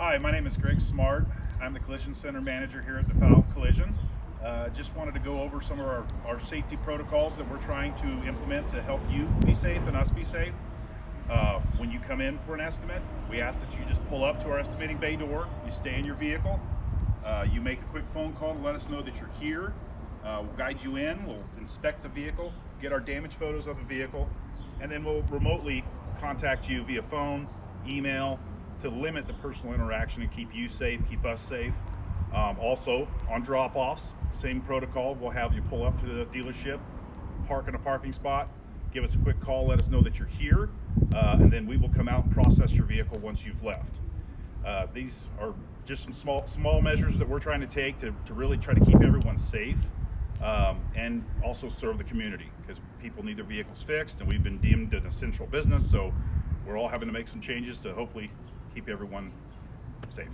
Hi, my name is Greg Smart. I'm the Collision Center Manager here at DeFOUW Collision. Just wanted to go over some of our safety protocols that we're trying to implement to help you be safe and us be safe. When you come in for an estimate, we ask that you just pull up to our estimating bay door, you stay in your vehicle, you make a quick phone call to let us know that you're here. We'll guide you in, we'll inspect the vehicle, get our damage photos of the vehicle, and then we'll remotely contact you via phone, email, to limit the personal interaction and keep you safe, keep us safe. Also, on drop-offs, same protocol. We'll have you pull up to the dealership, park in a parking spot, give us a quick call, let us know that you're here, and then we will come out and process your vehicle once you've left. These are just some small measures that we're trying to take to really try to keep everyone safe, and also serve the community, because people need their vehicles fixed, and we've been deemed an essential business, so we're all having to make some changes to hopefully keep everyone safe.